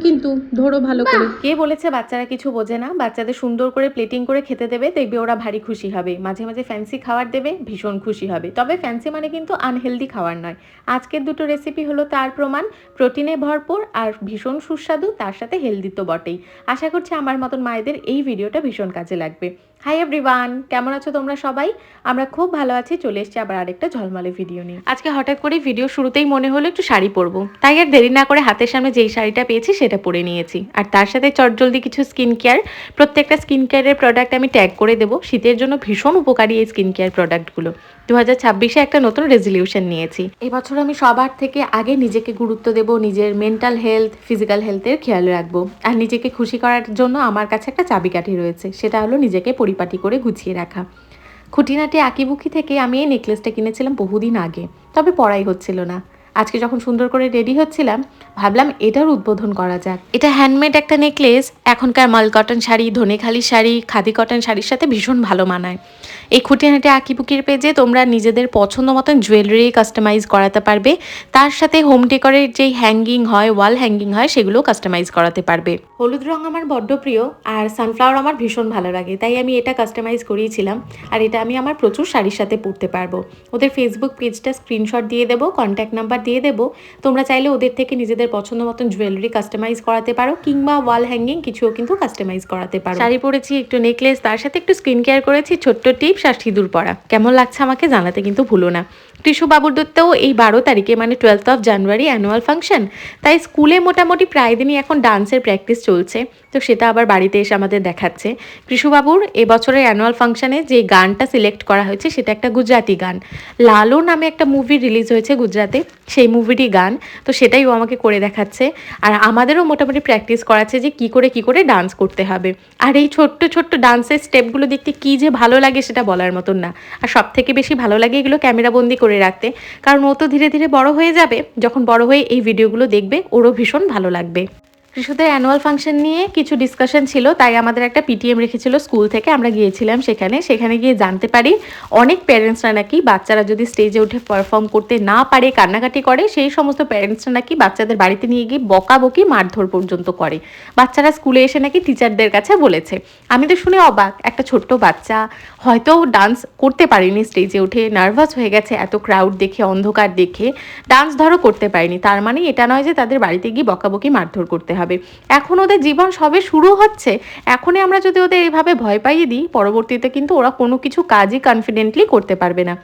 কিন্তু ধরো ভালো করে। কে বলেছে বাচ্চারা কিছু বোঝে না? বাচ্চাদের সুন্দর করে প্লেটিং করে খেতে দেবে, দেখবে ওরা ভারী খুশি হবে। মাঝে মাঝে ফ্যান্সি খাবার দেবে, ভীষণ খুশি হবে। তবে ফ্যান্সি মানে কিন্তু আনহেলদি খাবার নয়। আজকের দুটো রেসিপি হলো তার প্রমাণ। প্রোটিনে ভরপুর আর ভীষণ সুস্বাদু, তার সাথে হেলদি তো বটেই। আশা করছি আমার মতন মায়েদের এই ভিডিওটা ভীষণ কাজে লাগবে। হাই এভরিওয়ান, কেমন আছো তোমরা সবাই? আমরা খুব ভালো আছি। চলে এসেছি আবার আরেকটা ঝলমলে ভিডিও নিয়ে। আজকে হঠাৎ করে ভিডিও শুরুতেই মনে হলো একটু শাড়ি পরবো, তাই আর দেরি না করে হাতের সামনে যেই শাড়িটা পেয়েছি সেটা পরে নিয়েছি। আর তার সাথে চটজলদি কিছু স্কিন কেয়ার, প্রত্যেকটা স্কিন কেয়ারের প্রোডাক্ট আমি ট্যাগ করে দেবো। শীতের জন্য ভীষণ উপকারী এই স্কিন কেয়ার প্রোডাক্টগুলো। 2026-এ একটা নতুন রেজলিউশন নিয়েছি। এবছর আমি সবার থেকে আগে নিজেকে গুরুত্ব দেবো, নিজের মেন্টাল হেলথ, ফিজিক্যাল হেলথের খেয়াল রাখবো। আর নিজেকে খুশি করার জন্য আমার কাছে একটা চাবিকাঠি রয়েছে, সেটা হলো নিজেকে পরিপাটি করে গুছিয়ে রাখা। খুঁটিনাটি আঁকিবুকি থেকে আমি এই নেকলেসটা কিনেছিলাম বহুদিন আগে, তবে পরাই হচ্ছিল না। আজকে যখন সুন্দর করে রেডি হচ্ছিলাম, ভাবলাম এটার উদ্বোধন করা যাক। এটা হ্যান্ডমেড একটা নেকলেস, এখনকার মাল কটন শাড়ি, ধনেখালি শাড়ি, খাদি কটন শাড়ির সাথে ভীষণ ভালো মানায়। এই খুঁটিনাটি আঁকিবুকির পেজে তোমরা নিজেদের পছন্দ মতন জুয়েলারি কাস্টমাইজ করাতে পারবে। তার সাথে হোম ডেকোরের যেই হ্যাঙ্গিং হয়, ওয়াল হ্যাঙ্গিং হয়, সেগুলোও কাস্টমাইজ করাতে পারবে। হলুদ রং আমার বড্ড প্রিয়, আর সানফ্লাওয়ার আমার ভীষণ ভালো লাগে, তাই আমি এটা কাস্টমাইজ করিয়েছিলাম। আর এটা আমি আমার প্রচুর শাড়ির সাথে পরতে পারবো। ওদের ফেসবুক পেজটা স্ক্রিনশট দিয়ে দেবো, কন্ট্যাক্ট নাম্বার দিয়ে দেবো। তোমরা চাইলে ওদের থেকে নিজেদের পছন্দ মতন জুয়েলারি কাস্টমাইজ করাতে পারো, কিংবা ওয়াল হ্যাঙ্গিং কিছুও কিন্তু কাস্টমাইজ করাতে পারো। শাড়ি পরেছি, একটু নেকলেস, তার সাথে একটু স্কিন কেয়ার করেছি, ছোট্ট টিপস আর সিঁদুর পরা। কেমন লাগছে আমাকে জানাতে কিন্তু ভুলো না। কৃষু বাবুর দত্তেও এই 12 তারিখে মানে 12 জানুয়ারি অ্যানুয়াল ফাংশন, তাই স্কুলে মোটামুটি প্রায় দিনই এখন ডান্সের প্র্যাকটিস চলছে। তো সেটা আবার বাড়িতে এসে আমাদের দেখাচ্ছে। কৃষুবাবুর এবছরের অ্যানুয়াল ফাংশনে যে গানটা সিলেক্ট করা হয়েছে সেটা একটা গুজরাটি গান। লালো নামে একটা মুভি রিলিজ হয়েছে গুজরাতে, সেই মুভিরই গান। তো সেটাই ও আমাকে করে দেখাচ্ছে। আর আমাদেরও মোটামুটি প্র্যাকটিস করাচ্ছে যে কী করে ডান্স করতে হবে। আর এই ছোট্ট ছোট্ট ডান্সের স্টেপগুলো দেখতে কী যে ভালো লাগে সেটা বলার মতন না। আর সব থেকে বেশি ভালো লাগে এগুলো ক্যামেরাবন্দি করে রাখতে, কারণ ও তো ধীরে ধীরে বড় হয়ে যাবে। যখন বড় হয়ে এই ভিডিওগুলো দেখবে, ওরও ভীষণ ভালো লাগবে। কৃষুদের অ্যানুয়াল ফাংশন নিয়ে কিছু ডিসকাশন ছিল, তাই আমাদের একটা পিটিএম রেখেছিল স্কুল থেকে, আমরা গিয়েছিলাম সেখানে গিয়ে জানতে পারি অনেক প্যারেন্টসরা নাকি বাচ্চারা যদি স্টেজে উঠে পারফর্ম করতে না পারে, কান্নাকাটি করে, সেই সমস্ত প্যারেন্টসরা নাকি বাচ্চাদের বাড়িতে নিয়ে গিয়ে বকাবকি, মারধর পর্যন্ত করে। বাচ্চারা স্কুলে এসে নাকি টিচারদের কাছে বলেছে। আমি তো শুনে অবাক, একটা ছোট্ট বাচ্চা হয়তো ডান্স করতে পারেনি, স্টেজে উঠে নার্ভাস হয়ে গেছে এত ক্রাউড দেখে, অন্ধকার দেখে, ডান্স ধরো করতে পারেনি, তার মানে এটা নয় যে তাদের বাড়িতে গিয়ে বকাবকি মারধর করতে হবে। এখন ওদের জীবন সবে শুরু হচ্ছে, এখনই আমরা যদি ওদের এইভাবে ভয় পাইয়ে দিই, পরবর্তীতে কিন্তু ওরা কোনো কিছু কাজই কনফিডেন্টলি করতে পারবে না।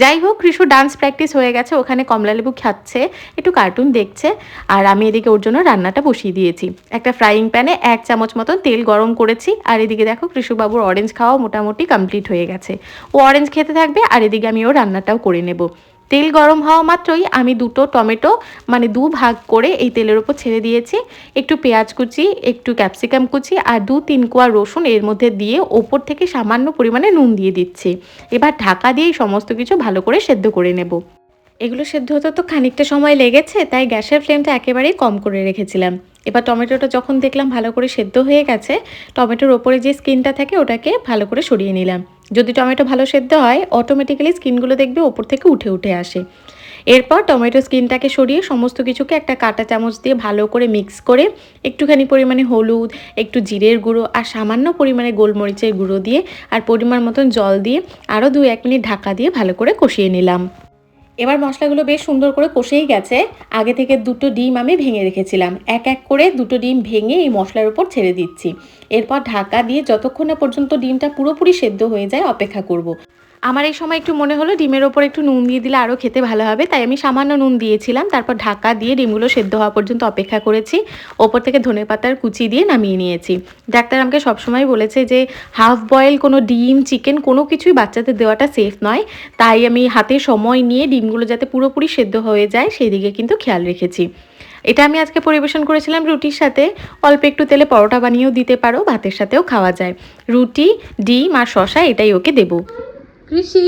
যাই হোক, কৃষু ডান্স প্র্যাকটিস হয়ে গেছে, ওখানে কমলালেবু খাচ্ছে, একটু কার্টুন দেখছে। আর আমি এদিকে ওর জন্য রান্নাটা বসিয়ে দিয়েছি। একটা ফ্রাইং প্যানে 1 চামচ মতন তেল গরম করেছি। আর এদিকে দেখো কৃষুবাবুর অরেঞ্জ খাওয়া মোটামুটি কমপ্লিট হয়ে গেছে। ও অরেঞ্জ খেতে থাকবে, আর এদিকে আমি ওর রান্নাটাও করে নেব। তেল গরম হওয়া মাত্রই আমি 2টো টমেটো মানে 2 ভাগ করে এই তেলের উপর ছেড়ে দিয়েছি। একটু পেঁয়াজ কুচি, একটু ক্যাপসিকাম কুচি আর 2-3 কোয়া রসুন এর মধ্যে দিয়ে ওপর থেকে সামান্য পরিমাণে নুন দিয়ে দিচ্ছি। এবার ঢাকা দিয়ে সমস্ত কিছু ভালো করে সেদ্ধ করে নেব। এগুলো সেদ্ধ হতে তো খানিকটা সময় লেগেছে, তাই গ্যাসের ফ্লেমটা একেবারেই কম করে রেখেছিলাম। এবার টমেটোটা যখন দেখলাম ভালো করে সেদ্ধ হয়ে গেছে, টমেটোর ওপরে যে স্কিনটা থাকে ওটাকে ভালো করে সরিয়ে নিলাম। যদি টমেটো ভালো সেদ্ধ হয়, অটোমেটিক্যালি স্কিনগুলো দেখবে ওপর থেকে উঠে আসে। এরপর টমেটো স্কিনটাকে সরিয়ে সমস্ত কিছুকে একটা কাঁটা চামচ দিয়ে ভালো করে মিক্স করে একটুখানি পরিমাণে হলুদ, একটু জিরের গুঁড়ো আর সামান্য পরিমাণে গোলমরিচের গুঁড়ো দিয়ে আর পরিমাণ মতন জল দিয়ে আরও 2-1 মিনিট ঢাকা দিয়ে ভালো করে কষিয়ে নিলাম। এবার মশলাগুলো বেশ সুন্দর করে কষেই গেছে। আগে থেকে 2টো ডিম আমি ভেঙে রেখেছিলাম, এক এক করে 2টো ডিম ভেঙে এই মশলার উপর ছেড়ে দিচ্ছি। এরপর ঢাকা দিয়ে যতক্ষণ না পর্যন্ত ডিমটা পুরোপুরি সেদ্ধ হয়ে যায় অপেক্ষা করব। আমার এই সময় একটু মনে হলো ডিমের ওপর একটু নুন দিয়ে দিলে আরও খেতে ভালো হবে, তাই আমি সামান্য নুন দিয়েছিলাম। তারপর ঢাকা দিয়ে ডিমগুলো সেদ্ধ হওয়া পর্যন্ত অপেক্ষা করেছি। ওপর থেকে ধনেপাতার কুচি দিয়ে নামিয়ে নিয়েছি। ডাক্তার আমাকে সবসময় বলেছে যে হাফ বয়েল কোনো ডিম, চিকেন কোনো কিছুই বাচ্চাদের দেওয়াটা সেফ নয়, তাই আমি হাতে সময় নিয়ে ডিমগুলো যাতে পুরোপুরি সেদ্ধ হয়ে যায় সেই দিকে কিন্তু খেয়াল রেখেছি। এটা আমি আজকে পরিবেশন করেছিলাম রুটির সাথে। অল্প একটু তেলে পরোটা বানিয়েও দিতে পারো, ভাতের সাথেও খাওয়া যায়। রুটি, ডিম আর শসা এটাই ওকে দেবো। কৃষি,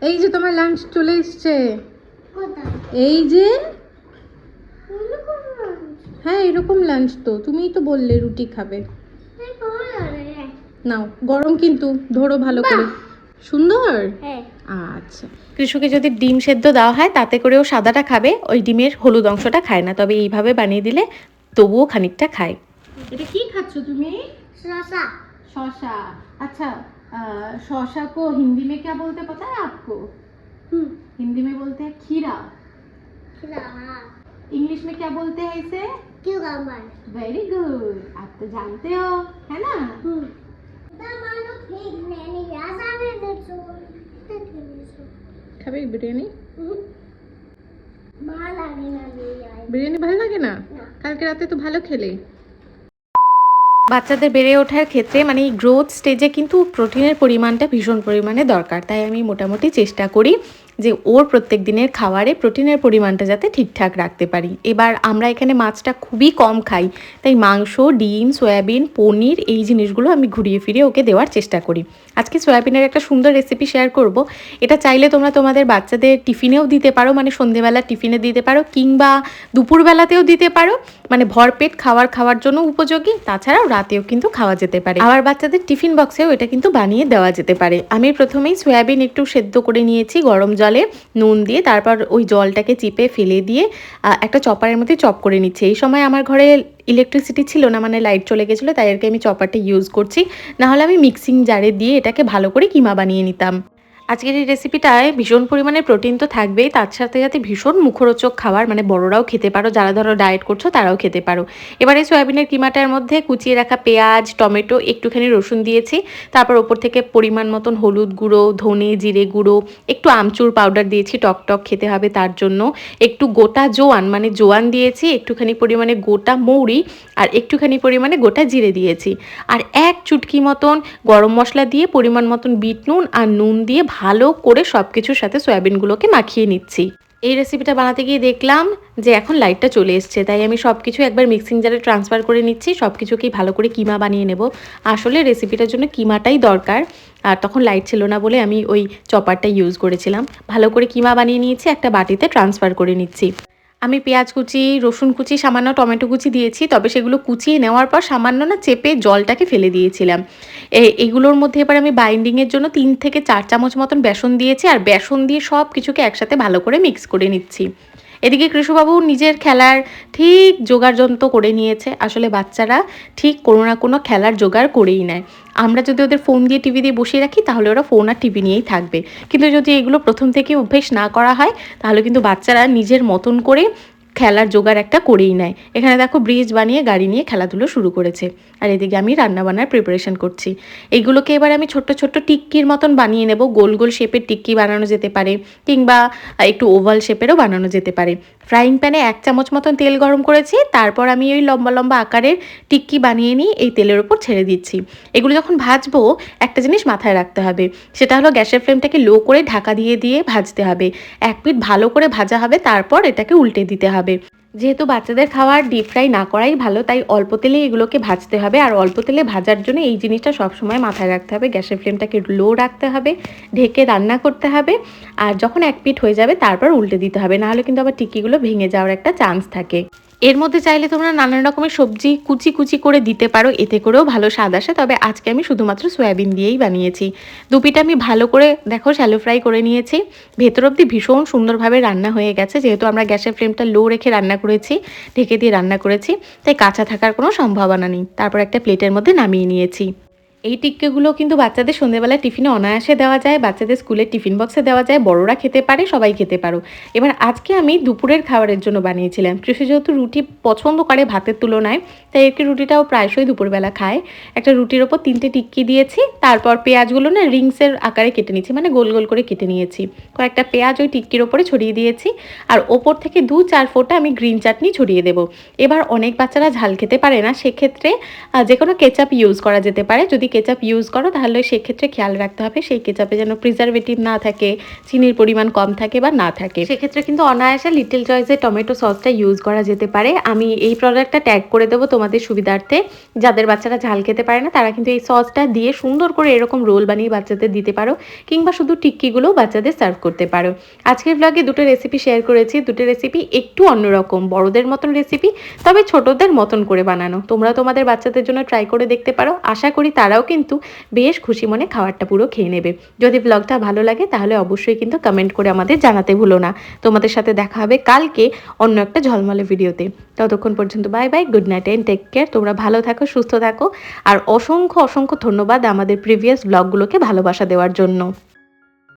এই যে তোমার লাঞ্চ চলে এসছে। এই যে, হ্যাঁ এরকম লাঞ্চ তো, তুমিই তো বললে রুটি খাবে। নাও, গরম কিন্তু ধরো ভালো করে। সুন্দর। আচ্ছা, কৃষকে যদি ডিম সেদ্ধ দেওয়া হয় তাতে করেও সাদাটা খাবে, ওই ডিমের হলুদ অংশটা খায় না। তবে এইভাবে বানিয়ে দিলে তবুও খানিকটা খায়। এটা কি খাচ্ছ তুমি? शशा। शौशा। अच्छा, शौशा को हिंदी में क्या बोलते हैं पता है आपको? हिंदी में बोलते हैं खीरा। खीरा। इंग्लिश में क्या बोलते हैं इसे? क्यूकम्बर। वेरी गुड, आप तो जानते हो, है ना? খাবে বিরিয়ানি? বিরিয়ানি ভালো লাগে না? কালকে রাতে তো ভালো খেলে। বাচ্চাদের বেড়ে ওঠার ক্ষেত্রে মানে এই গ্রোথ স্টেজে কিন্তু প্রোটিনের পরিমাণটা ভীষণ পরিমাণে দরকার। তাই আমি মোটামুটি চেষ্টা করি যে ওর প্রত্যেক দিনের খাবারে প্রোটিনের পরিমাণটা যাতে ঠিকঠাক রাখতে পারি। এবার আমরা এখানে মাছটা খুবই কম খাই, তাই মাংস, ডিম, সয়াবিন, পনির এই জিনিসগুলো আমি ঘুরিয়ে ফিরিয়ে ওকে দেওয়ার চেষ্টা করি। আজকে সয়াবিনের একটা সুন্দর রেসিপি শেয়ার করব। এটা চাইলে তোমরা তোমাদের বাচ্চাদের টিফিনেও দিতে পারো, মানে সন্ধেবেলা টিফিনে দিতে পারো, কিংবা দুপুরবেলাতেও দিতে পারো, মানে ভরপেট খাওয়ার জন্য উপযোগী। তাছাড়াও রাতেও কিন্তু খাওয়া যেতে পারে। আবার বাচ্চাদের টিফিন বক্সেও এটা কিন্তু বানিয়ে দেওয়া যেতে পারে। আমি প্রথমেই সয়াবিন একটু সেদ্ধ করে নিয়েছি গরম জলে নুন দিয়ে, তারপর ওই জলটাকে চিপে ফেলে দিয়ে একটা চপারের মধ্যে চপ করে নিচ্ছি। এই সময় আমার ঘরে ইলেকট্রিসিটি ছিল না, মানে লাইট চলে গেছিলো, তাই আর কি আমি চপারটা ইউজ করছি। নাহলে আমি মিক্সিং জারে দিয়ে এটাকে ভালো করে কিমা বানিয়ে নিতাম। আজকের এই রেসিপিটায় ভীষণ পরিমাণে প্রোটিন তো থাকবেই, তার সাথে সাথে ভীষণ মুখরোচক খাবার, মানে বড়রাও খেতে পারো, যারা ধরো ডায়েট করছো তারাও খেতে পারো। এবারে সয়াবিনের কিমাটার মধ্যে কুচিয়ে রাখা পেঁয়াজ, টমেটো, একটুখানি রসুন দিয়েছি। তারপর ওপর থেকে পরিমাণ মতন হলুদ গুঁড়ো, ধনে জিরে গুঁড়ো, একটু আমচুর পাউডার দিয়েছি, টক খেতে হবে তার জন্য। একটু গোটা জোয়ান, মানে জোয়ান দিয়েছি, একটুখানি পরিমাণে গোটা মৌরি, আর একটুখানি পরিমাণে গোটা জিরে দিয়েছি। আর এক চুটকি মতন গরম মশলা দিয়ে পরিমাণ মতন বিট নুন আর নুন দিয়ে ভালো করে সব কিছুর সাথে সয়াবিনগুলোকে মাখিয়ে নিচ্ছি। এই রেসিপিটা বানাতে গিয়ে দেখলাম যে এখন লাইটটা চলে এসছে, তাই আমি সব কিছু একবার মিক্সিং জারে ট্রান্সফার করে নিচ্ছি। সব কিছুকেই ভালো করে কিমা বানিয়ে নেব। আসলে রেসিপিটার জন্য কিমাটাই দরকার, আর তখন লাইট ছিল না বলে আমি ওই চপারটা ইউজ করেছিলাম। ভালো করে কিমা বানিয়ে নিয়েছি, একটা বাটিতে ট্রান্সফার করে নিচ্ছি। আমি পেঁয়াজ কুচি, রসুন কুচি, সামান্য টমেটো কুচি দিয়েছি, তবে সেগুলো কুচিয়ে নেওয়ার পর সামান্য না চেপে জলটাকে ফেলে দিয়েছিলাম। এগুলোর মধ্যে এবার আমি বাইন্ডিংয়ের জন্য 3 থেকে 4 চামচ মতন বেসন দিয়েছি, আর বেসন দিয়ে সব কিছুকে একসাথে ভালো করে মিক্স করে নিচ্ছি। এদিকে কৃষ্ণবাবু নিজের খেলার ঠিক জোগাড় যন্ত্র করে নিয়েছে। আসলে বাচ্চারা ঠিক কোনো না কোনো খেলার জোগাড় করেই নেয়। আমরা যদি ওদের ফোন দিয়ে টিভি দিয়ে বসিয়ে রাখি তাহলে ওরা ফোন আর টিভি নিয়েই থাকবে, কিন্তু যদি এগুলো প্রথম থেকে অভ্যেস না করা হয় তাহলে কিন্তু বাচ্চারা নিজের মতন করে খেলার জোগাড় একটা করেই নেয়। এখানে দেখো ব্রিজ বানিয়ে গাড়ি নিয়ে খেলাধুলো শুরু করেছে, আর এদিকে আমি রান্নাবান্নার প্রিপারেশন করছি। এইগুলোকে এবার আমি ছোট্ট ছোট্ট টিক্কির মতন বানিয়ে নেব। গোল গোল শেপের টিক্কি বানানো যেতে পারে, কিংবা একটু ওভাল শেপেরও বানানো যেতে পারে। ফ্রাইং প্যানে 1 চামচ মতন তেল গরম করেছি, তারপর আমি ওই লম্বা লম্বা আকারের টিক্কি বানিয়ে নিয়ে এই তেলের উপর ছেড়ে দিচ্ছি। এগুলো যখন ভাজবো একটা জিনিস মাথায় রাখতে হবে, সেটা হলো গ্যাসের ফ্লেমটাকে লো করে ঢাকা দিয়ে দিয়ে ভাজতে হবে। এক পিঠ ভালো করে ভাজা হবে, তারপর এটাকে উল্টে দিতে হবে। যেহেতু বাচ্চাদের খাওয়ার ডিপ ফ্রাই না করাই ভালো, তাই অল্প তেলে এগুলোকে ভাজতে হবে। আর অল্প তেলে ভাজার জন্য এই জিনিসটা সবসময় মাথায় রাখতে হবে, গ্যাসের ফ্লেমটাকে লো রাখতে হবে, ঢেকে রান্না করতে হবে। আর যখন এক পিঠ হয়ে যাবে তারপর উল্টে দিতে হবে, নাহলে কিন্তু আবার টিক্কিগুলো ভেঙে যাওয়ার একটা চান্স থাকে। এর মধ্যে চাইলে তোমরা নানান রকমের সবজি কুচি কুচি করে দিতে পারো, এতে করেও ভালো স্বাদ আসে। তবে আজকে আমি শুধুমাত্র সয়াবিন দিয়েই বানিয়েছি। দুপিটা আমি ভালো করে দেখো শ্যালো ফ্রাই করে নিয়েছি। ভেতর অবধি ভীষণ সুন্দরভাবে রান্না হয়ে গেছে, যেহেতু আমরা গ্যাসের ফ্লেমটা লো রেখে রান্না করেছি, ঢেকে দিয়ে রান্না করেছি, তাই কাঁচা থাকার কোনো সম্ভাবনা নেই। তারপর একটা প্লেটের মধ্যে নামিয়ে নিয়েছি। এই টিক্কিগুলো কিন্তু বাচ্চাদের সন্ধ্যেবেলা টিফিনে অনায়াসে দেওয়া যায়, বাচ্চাদের স্কুলের টিফিন বক্সে দেওয়া যায়, বড়রা খেতে পারে, সবাই খেতে পারো। এবার আজকে আমি দুপুরের খাবারের জন্য বানিয়েছিলাম। কৃষি যেহেতু রুটি পছন্দ করে ভাতের তুলনায়, তাই একটি রুটিটাও প্রায়শই দুপুরবেলা খায়। একটা রুটির ওপর 3টে টিক্কি দিয়েছি, তারপর পেঁয়াজগুলো না রিংসের আকারে কেটে নিয়েছি, মানে গোল গোল করে কেটে নিয়েছি। কয়েকটা পেঁয়াজ ওই টিক্কির ওপরে ছড়িয়ে দিয়েছি, আর ওপর থেকে 2-4 ফোঁটা আমি গ্রিন চাটনি ছড়িয়ে দেবো। এবার অনেক বাচ্চারা ঝাল খেতে পারে না, সেক্ষেত্রে যে কোনো কেচাপ ইউজ করা যেতে পারে। যদি কেচাপ ইউজ করো তাহলে সেক্ষেত্রে খেয়াল রাখতে হবে সেই কেচাপে যেন প্রিজারভেটিভ না থাকে, চিনির পরিমাণ কম থাকে বা না থাকে। সেক্ষেত্রে কিন্তু অনায়াসে লিটল চয়েসের টমেটো সসটা ইউজ করা যেতে পারে। আমি এই প্রোডাক্টটা ট্যাগ করে দেবো তোমাদের সুবিধার্থে। যাদের বাচ্চারা ঝাল খেতে পারে না তারা কিন্তু এই সসটা দিয়ে সুন্দর করে এরকম রোল বানিয়ে বাচ্চাদের দিতে পারো, কিংবা শুধু টিক্কিগুলোও বাচ্চাদের সার্ভ করতে পারো। আজকের ব্লগে 2টো রেসিপি শেয়ার করেছি। 2টো রেসিপি একটু অন্যরকম, বড়দের মতন রেসিপি, তবে ছোটদের মতন করে বানানো। তোমরা তোমাদের বাচ্চাদের জন্য ট্রাই করে দেখতে পারো। আশা করি তারা তারাও কিন্তু বেশ খুশি মনে খাবারটা পুরো খেয়ে নেবে। যদি ব্লগটা ভালো লাগে তাহলে অবশ্যই কিন্তু কমেন্ট করে আমাদের জানাতে ভুলো না। তোমাদের সাথে দেখা হবে কালকে অন্য একটা ঝলমলে ভিডিওতে। ততক্ষণ পর্যন্ত bye bye, good night and take care. তোমরা ভালো থাকো, সুস্থ থাকো, আর অসংখ্য অসংখ্য ধন্যবাদ আমাদের প্রিভিয়াস ব্লগগুলোকে ভালোবাসা দেওয়ার জন্য।